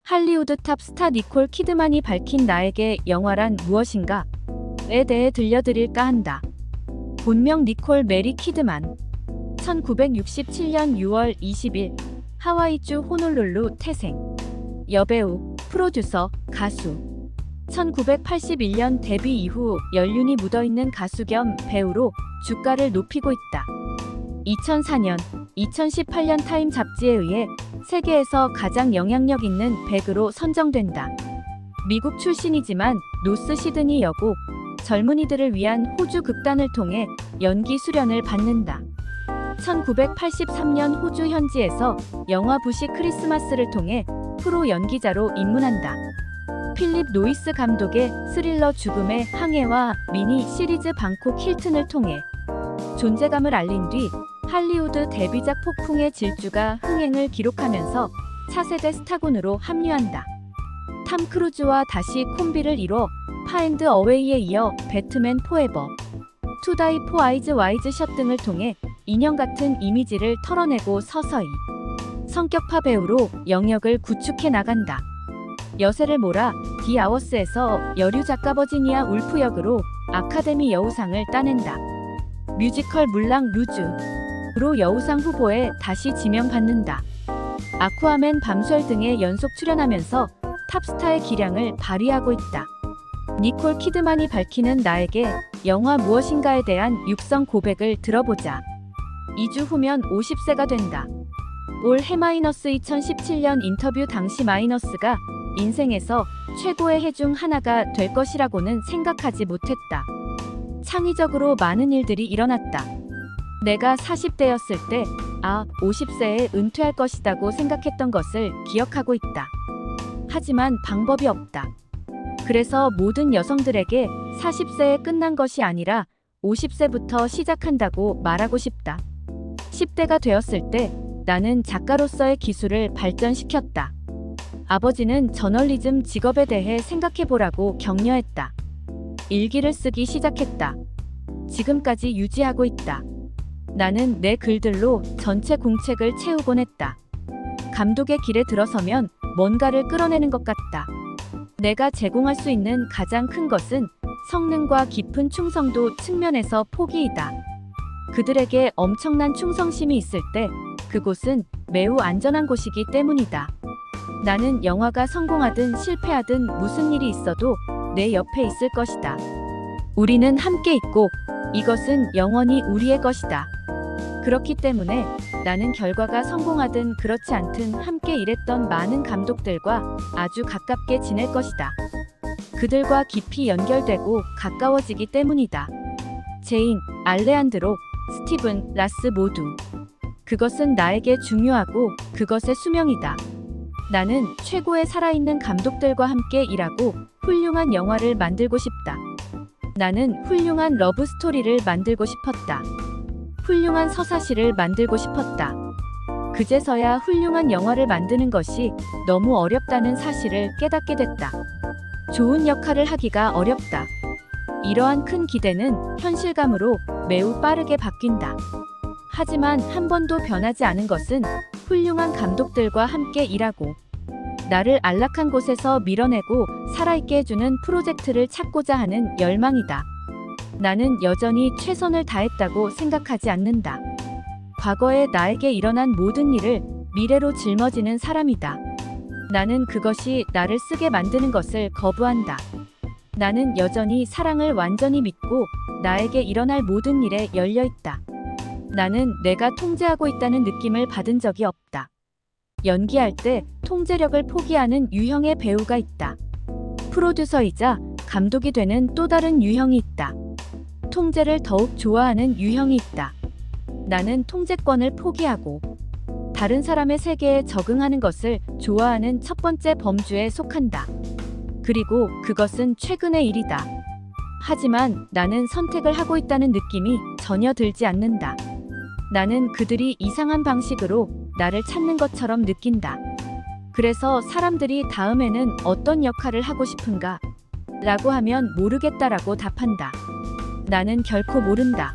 할리우드 탑스타 니콜 키드만이 밝힌 나에게 영화란 무엇인가?에 대해 들려드릴까 한다. 본명 니콜 메리 키드만. 1967년 6월 20일 하와이주 호놀룰루 태생. 여배우, 프로듀서, 가수. 1981년 데뷔 이후 연륜이 묻어있는 가수 겸 배우로 주가를 높이고 있다. 2004년, 2018년 타임 잡지에 의해 세계에서 가장 영향력 있는 100으로 선정된다. 미국 출신이지만 노스 시드니 여고, 젊은이들을 위한 호주 극단을 통해 연기 수련을 받는다. 1983년 호주 현지에서 영화 부시 크리스마스를 통해 프로 연기자로 입문한다. 필립 노이스 감독의 스릴러 죽음의 항해와 미니 시리즈 방콕 힐튼을 통해 존재감을 알린 뒤 할리우드 데뷔작 폭풍의 질주가 흥행을 기록하면서 차세대 스타군으로 합류한다. 탐 크루즈와 다시 콤비를 이뤄 파앤드 어웨이에 이어 배트맨 포에버, 투다이 포 아이즈 와이즈 샷 등을 통해 인형 같은 이미지를 털어내고 서서히 성격파 배우로 영역을 구축해 나간다. 여세를 몰아 디 아워스에서 여류 작가 버지니아 울프 역으로 아카데미 여우상을 따낸다. 뮤지컬 물랑 루즈로 여우상 후보에 다시 지명받는다. 아쿠아맨 밤술 등에 연속 출연하면서 탑스타의 기량을 발휘하고 있다. 니콜 키드만이 밝히는 나에게 영화 무엇인가에 대한 육성 고백을 들어보자. 2주 후면 50세가 된다. 올 해마이너스 2017년 인터뷰 당시 마이너스가 인생에서 최고의 해 중 하나가 될 것이라고는 생각하지 못했다. 창의적으로 많은 일들이 일어났다. 내가 40대였을 때 50세에 은퇴할 것이라고 생각했던 것을 기억하고 있다. 하지만 방법이 없다. 그래서 모든 여성들에게 40세에 끝난 것이 아니라 50세부터 시작한다고 말하고 싶다. 10대가 되었을 때 나는 작가로서의 기술을 발전시켰다. 아버지는 저널리즘 직업에 대해 생각해보라고 격려했다. 일기를 쓰기 시작했다. 지금까지 유지하고 있다. 나는 내 글들로 전체 공책을 채우곤 했다. 감독의 길에 들어서면 뭔가를 끌어내는 것 같다. 내가 제공할 수 있는 가장 큰 것은 성능과 깊은 충성도 측면에서 포기이다. 그들에게 엄청난 충성심이 있을 때 그곳은 매우 안전한 곳이기 때문이다. 나는 영화가 성공하든 실패하든 무슨 일이 있어도 내 옆에 있을 것이다. 우리는 함께 있고 이것은 영원히 우리의 것이다. 그렇기 때문에 나는 결과가 성공하든 그렇지 않든 함께 일했던 많은 감독들과 아주 가깝게 지낼 것이다. 그들과 깊이 연결되고 가까워지기 때문이다. 제인, 알레한드로, 스티븐, 라스 모두. 그것은 나에게 중요하고 그것의 수명이다. 나는 최고의 살아있는 감독들과 함께 일하고 훌륭한 영화를 만들고 싶다. 나는 훌륭한 러브 스토리를 만들고 싶었다. 훌륭한 서사시를 만들고 싶었다. 그제서야 훌륭한 영화를 만드는 것이 너무 어렵다는 사실을 깨닫게 됐다. 좋은 역할을 하기가 어렵다. 이러한 큰 기대는 현실감으로 매우 빠르게 바뀐다. 하지만 한 번도 변하지 않은 것은 훌륭한 감독들과 함께 일하고 나를 안락한 곳에서 밀어내고 살아있게 해주는 프로젝트를 찾고자 하는 열망이다. 나는 여전히 최선을 다했다고 생각하지 않는다. 과거에 나에게 일어난 모든 일을 미래로 짊어지는 사람이다. 나는 그것이 나를 쓰게 만드는 것을 거부한다. 나는 여전히 사랑을 완전히 믿고 나에게 일어날 모든 일에 열려있다. 나는 내가 통제하고 있다는 느낌을 받은 적이 없다. 연기할 때 통제력을 포기하는 유형의 배우가 있다. 프로듀서이자 감독이 되는 또 다른 유형이 있다. 통제를 더욱 좋아하는 유형이 있다. 나는 통제권을 포기하고 다른 사람의 세계에 적응하는 것을 좋아하는 첫 번째 범주에 속한다. 그리고 그것은 최근의 일이다. 하지만 나는 선택을 하고 있다는 느낌이 전혀 들지 않는다. 나는 그들이 이상한 방식으로 나를 찾는 것처럼 느낀다. 그래서 사람들이 다음에는 어떤 역할을 하고 싶은가? 라고 하면 모르겠다라고 답한다. 나는 결코 모른다.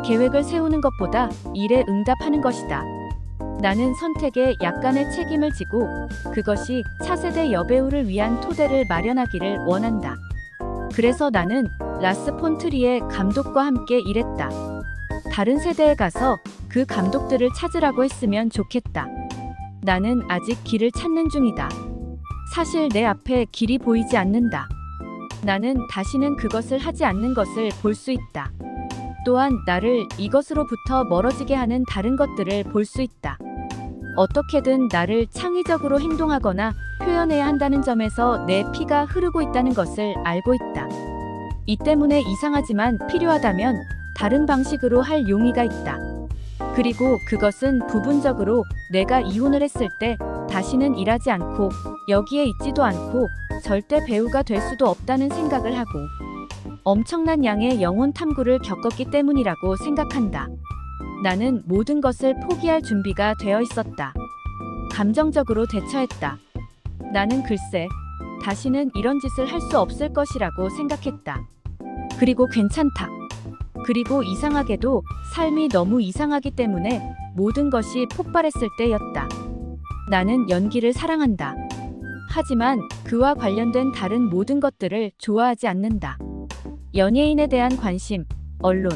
계획을 세우는 것보다 일에 응답하는 것이다. 나는 선택에 약간의 책임을 지고 그것이 차세대 여배우를 위한 토대를 마련하기를 원한다. 그래서 나는 라스 폰 트리의 감독과 함께 일했다. 다른 세대에 가서 그 감독들을 찾으라고 했으면 좋겠다. 나는 아직 길을 찾는 중이다. 사실 내 앞에 길이 보이지 않는다. 나는 다시는 그것을 하지 않는 것을 볼 수 있다. 또한 나를 이것으로부터 멀어지게 하는 다른 것들을 볼 수 있다. 어떻게든 나를 창의적으로 행동하거나 표현해야 한다는 점에서 내 피가 흐르고 있다는 것을 알고 있다. 이 때문에 이상하지만 필요하다면 다른 방식으로 할 용의가 있다. 그리고 그것은 부분적으로 내가 이혼을 했을 때 다시는 일하지 않고 여기에 있지도 않고 절대 배우가 될 수도 없다는 생각을 하고 엄청난 양의 영혼 탐구를 겪었기 때문이라고 생각한다. 나는 모든 것을 포기할 준비가 되어 있었다. 감정적으로 대처했다. 나는 글쎄, 다시는 이런 짓을 할 수 없을 것이라고 생각했다. 그리고 괜찮다. 그리고 이상하게도 삶이 너무 이상하기 때문에 모든 것이 폭발했을 때였다. 나는 연기를 사랑한다. 하지만 그와 관련된 다른 모든 것들을 좋아하지 않는다. 연예인에 대한 관심, 언론,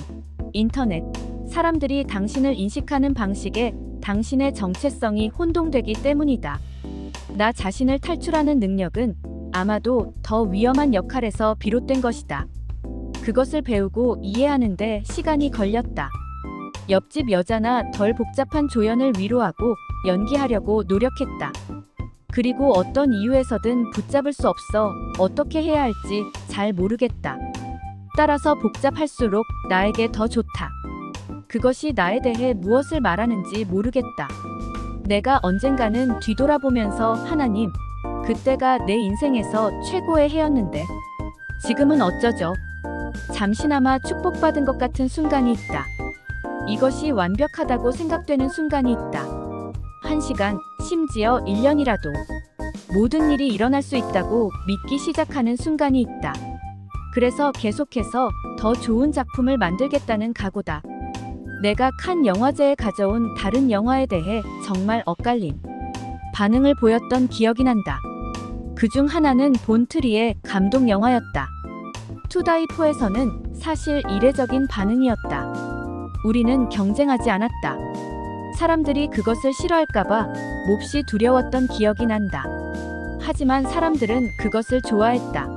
인터넷, 사람들이 당신을 인식하는 방식에 당신의 정체성이 혼동되기 때문이다. 나 자신을 탈출하는 능력은 아마도 더 위험한 역할에서 비롯된 것이다. 그것을 배우고 이해하는데 시간이 걸렸다. 옆집 여자나 덜 복잡한 조연을 위로하고 연기하려고 노력했다. 그리고 어떤 이유에서든 붙잡을 수 없어 어떻게 해야 할지 잘 모르겠다. 따라서 복잡할수록 나에게 더 좋다. 그것이 나에 대해 무엇을 말하는지 모르겠다. 내가 언젠가는 뒤돌아보면서 하나님, 그때가 내 인생에서 최고의 해였는데 지금은 어쩌죠? 잠시나마 축복받은 것 같은 순간이 있다. 이것이 완벽하다고 생각되는 순간이 있다. 1시간, 심지어 1년이라도 모든 일이 일어날 수 있다고 믿기 시작하는 순간이 있다. 그래서 계속해서 더 좋은 작품을 만들겠다는 각오다. 내가 칸 영화제에 가져온 다른 영화에 대해 정말 엇갈린 반응을 보였던 기억이 난다. 그중 하나는 본 트리의 감독 영화였다. 투다이포에서는 사실 이례적인 반응이었다. 우리는 경쟁하지 않았다. 사람들이 그것을 싫어할까봐 몹시 두려웠던 기억이 난다. 하지만 사람들은 그것을 좋아했다.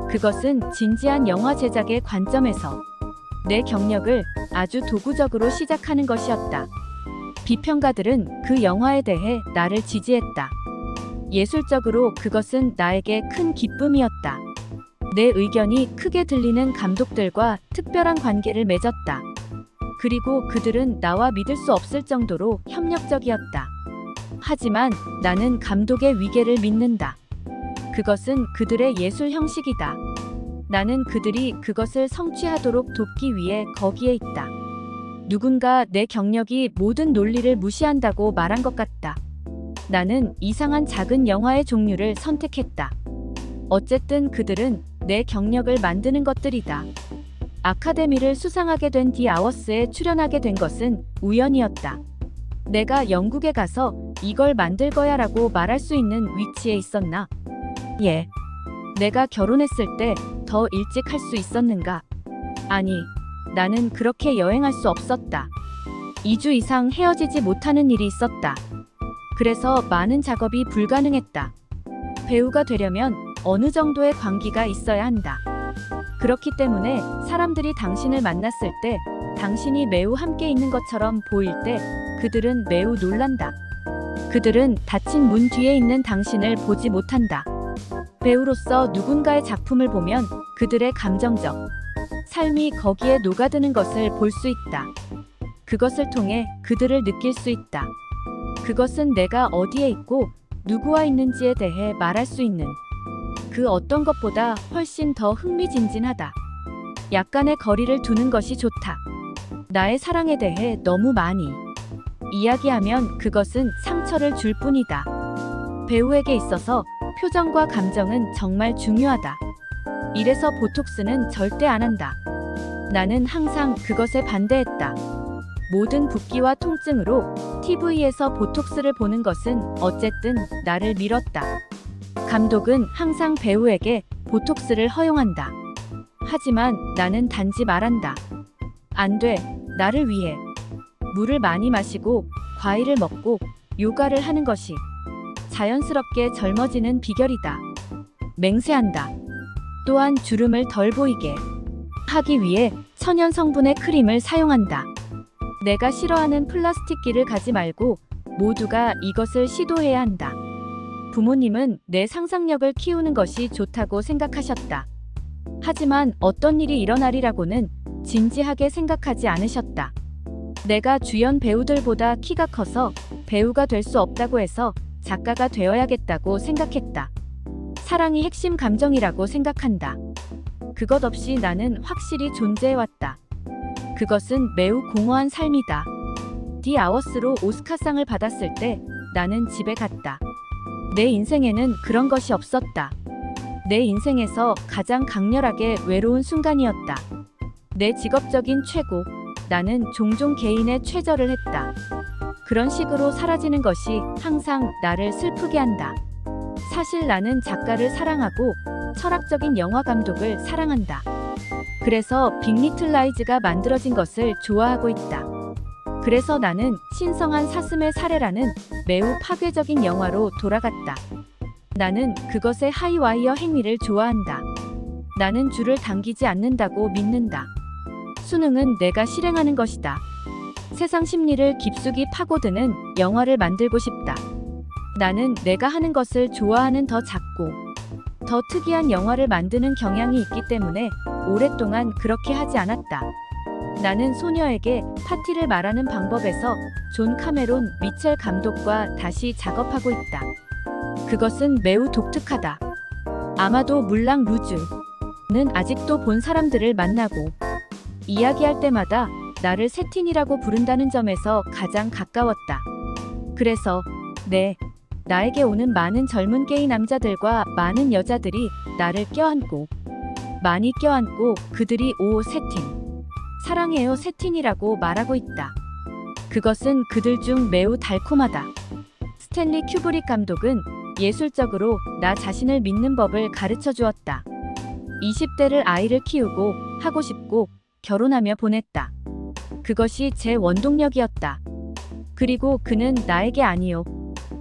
그것은 진지한 영화 제작의 관점에서 내 경력을 아주 도구적으로 시작하는 것이었다. 비평가들은 그 영화에 대해 나를 지지했다. 예술적으로 그것은 나에게 큰 기쁨이었다. 내 의견이 크게 들리는 감독들과 특별한 관계를 맺었다. 그리고 그들은 나와 믿을 수 없을 정도로 협력적이었다. 하지만 나는 감독의 위계를 믿는다. 그것은 그들의 예술 형식이다. 나는 그들이 그것을 성취하도록 돕기 위해 거기에 있다. 누군가 내 경력이 모든 논리를 무시한다고 말한 것 같다. 나는 이상한 작은 영화의 종류를 선택했다. 어쨌든 그들은 내 경력을 만드는 것들이다. 아카데미를 수상하게 된 디 아워스에 출연하게 된 것은 우연이었다. 내가 영국에 가서 이걸 만들 거야 라고 말할 수 있는 위치에 있었나? 예. 내가 결혼했을 때 더 일찍 할 수 있었는가? 아니, 나는 그렇게 여행할 수 없었다. 2주 이상 헤어지지 못하는 일이 있었다. 그래서 많은 작업이 불가능했다. 배우가 되려면 어느 정도의 관계가 있어야 한다. 그렇기 때문에 사람들이 당신을 만났을 때 당신이 매우 함께 있는 것처럼 보일 때 그들은 매우 놀란다. 그들은 닫힌 문 뒤에 있는 당신을 보지 못한다. 배우로서 누군가의 작품을 보면 그들의 감정적 삶이 거기에 녹아드는 것을 볼 수 있다. 그것을 통해 그들을 느낄 수 있다. 그것은 내가 어디에 있고 누구와 있는지에 대해 말할 수 있는 그 어떤 것보다 훨씬 더 흥미진진하다. 약간의 거리를 두는 것이 좋다. 나의 사랑에 대해 너무 많이 이야기하면 그것은 상처를 줄 뿐이다. 배우에게 있어서 표정과 감정은 정말 중요하다. 이래서 보톡스는 절대 안 한다. 나는 항상 그것에 반대했다. 모든 붓기와 통증으로 TV에서 보톡스를 보는 것은 어쨌든 나를 밀었다. 감독은 항상 배우에게 보톡스를 허용한다. 하지만 나는 단지 말한다. 안 돼, 나를 위해. 물을 많이 마시고 과일을 먹고 요가를 하는 것이 자연스럽게 젊어지는 비결이다. 맹세한다. 또한 주름을 덜 보이게 하기 위해 천연 성분의 크림을 사용한다. 내가 싫어하는 플라스틱기를 가지 말고 모두가 이것을 시도해야 한다. 부모님은 내 상상력을 키우는 것이 좋다고 생각하셨다. 하지만 어떤 일이 일어나리라고는 진지하게 생각하지 않으셨다. 내가 주연 배우들보다 키가 커서 배우가 될 수 없다고 해서 작가가 되어야겠다고 생각했다. 사랑이 핵심 감정이라고 생각한다. 그것 없이 나는 확실히 존재해왔다. 그것은 매우 공허한 삶이다. 디 아워스로 오스카상을 받았을 때 나는 집에 갔다. 내 인생에는 그런 것이 없었다. 내 인생에서 가장 강렬하게 외로운 순간이었다. 내 직업적인 최고, 나는 종종 개인의 최저를 했다. 그런 식으로 사라지는 것이 항상 나를 슬프게 한다. 사실 나는 작가를 사랑하고 철학적인 영화 감독을 사랑한다. 그래서 빅리틀 라이즈가 만들어진 것을 좋아하고 있다. 그래서 나는 신성한 사슴의 사례라는 매우 파괴적인 영화로 돌아갔다. 나는 그것의 하이와이어 행위를 좋아한다. 나는 줄을 당기지 않는다고 믿는다. 수능은 내가 실행하는 것이다. 세상 심리를 깊숙이 파고드는 영화를 만들고 싶다. 나는 내가 하는 것을 좋아하는 더 작고 더 특이한 영화를 만드는 경향이 있기 때문에 오랫동안 그렇게 하지 않았다. 나는 소녀에게 파티를 말하는 방법에서 존 카메론, 미첼 감독과 다시 작업하고 있다. 그것은 매우 독특하다. 아마도 물랑 루즈는 아직도 본 사람들을 만나고 이야기할 때마다 나를 세틴이라고 부른다는 점에서 가장 가까웠다. 그래서 나에게 오는 많은 젊은 게이 남자들과 많은 여자들이 나를 껴안고 많이 껴안고 그들이 오 세틴, 사랑해요 세틴이라고 말하고 있다. 그것은 그들 중 매우 달콤하다. 스탠리 큐브릭 감독은 예술적으로 나 자신을 믿는 법을 가르쳐 주었다. 20대를 아이를 키우고 하고 싶고 결혼하며 보냈다. 그것이 제 원동력이었다. 그리고 그는 나에게 아니요.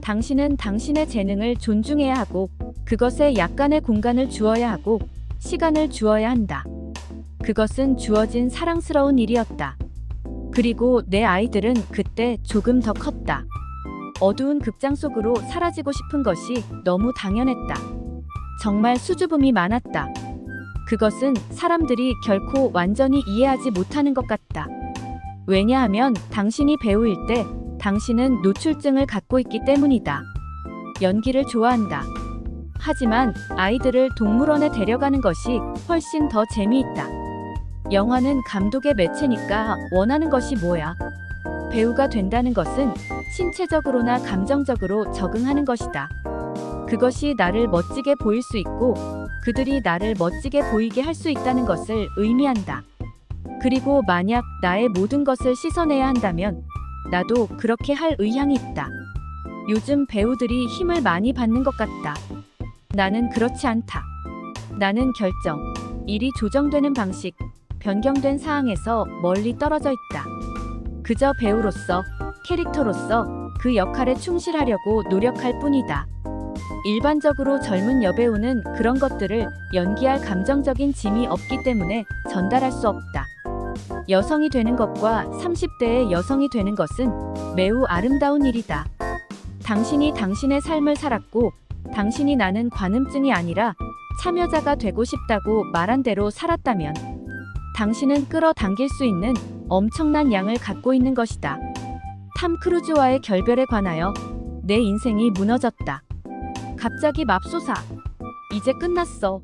당신은 당신의 재능을 존중해야 하고 그것에 약간의 공간을 주어야 하고 시간을 주어야 한다. 그것은 주어진 사랑스러운 일이었다. 그리고 내 아이들은 그때 조금 더 컸다. 어두운 극장 속으로 사라지고 싶은 것이 너무 당연했다. 정말 수줍음이 많았다. 그것은 사람들이 결코 완전히 이해하지 못하는 것 같다. 왜냐하면 당신이 배우일 때 당신은 노출증을 갖고 있기 때문이다. 연기를 좋아한다. 하지만 아이들을 동물원에 데려가는 것이 훨씬 더 재미있다. 영화는 감독의 매체니까 원하는 것이 뭐야? 배우가 된다는 것은 신체적으로나 감정적으로 적응하는 것이다. 그것이 나를 멋지게 보일 수 있고 그들이 나를 멋지게 보이게 할 수 있다는 것을 의미한다. 그리고 만약 나의 모든 것을 씻어내야 한다면 나도 그렇게 할 의향이 있다. 요즘 배우들이 힘을 많이 받는 것 같다. 나는 그렇지 않다. 나는 결정, 일이 조정되는 방식, 변경된 사항에서 멀리 떨어져 있다. 그저 배우로서, 캐릭터로서 그 역할에 충실하려고 노력할 뿐이다. 일반적으로 젊은 여배우는 그런 것들을 연기할 감정적인 짐이 없기 때문에 전달할 수 없다. 여성이 되는 것과 30대의 여성이 되는 것은 매우 아름다운 일이다. 당신이 당신의 삶을 살았고 당신이 나는 관음증이 아니라 참여자가 되고 싶다고 말한 대로 살았다면 당신은 끌어당길 수 있는 엄청난 양을 갖고 있는 것이다. 탐 크루즈와의 결별에 관하여 내 인생이 무너졌다. 갑자기 맙소사. 이제 끝났어.